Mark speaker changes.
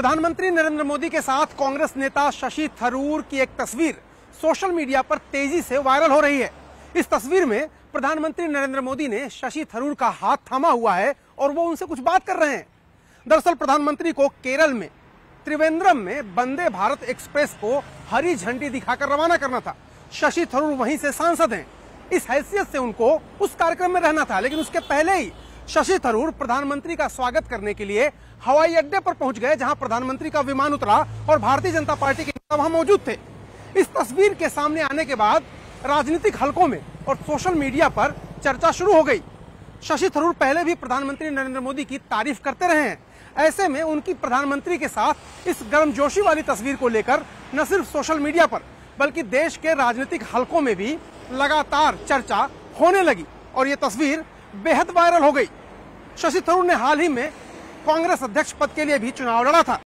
Speaker 1: प्रधानमंत्री नरेंद्र मोदी के साथ कांग्रेस नेता शशि थरूर की एक तस्वीर सोशल मीडिया पर तेजी से वायरल हो रही है। इस तस्वीर में प्रधानमंत्री नरेंद्र मोदी ने शशि थरूर का हाथ थामा हुआ है और वो उनसे कुछ बात कर रहे हैं। दरअसल प्रधानमंत्री को केरल में त्रिवेंद्रम में वंदे भारत एक्सप्रेस को हरी झंडी दिखाकर रवाना करना था। शशि थरूर वहीं से सांसद हैं। इस हैसियत से उनको उस कार्यक्रम में रहना था, लेकिन उसके पहले ही शशि थरूर प्रधानमंत्री का स्वागत करने के लिए हवाई अड्डे पर पहुंच गए, जहां प्रधानमंत्री का विमान उतरा और भारतीय जनता पार्टी के नेता वहां मौजूद थे। इस तस्वीर के सामने आने के बाद राजनीतिक हलकों में और सोशल मीडिया पर चर्चा शुरू हो गई। शशि थरूर पहले भी प्रधानमंत्री नरेंद्र मोदी की तारीफ करते रहे हैं। ऐसे में उनकी प्रधानमंत्री के साथ इस गर्मजोशी वाली तस्वीर को लेकर न सिर्फ सोशल मीडिया पर बल्कि देश के राजनीतिक हलकों में भी लगातार चर्चा होने लगी और ये तस्वीर बेहद वायरल हो गई। शशि थरूर ने हाल ही में कांग्रेस अध्यक्ष पद के लिए भी चुनाव लड़ा था।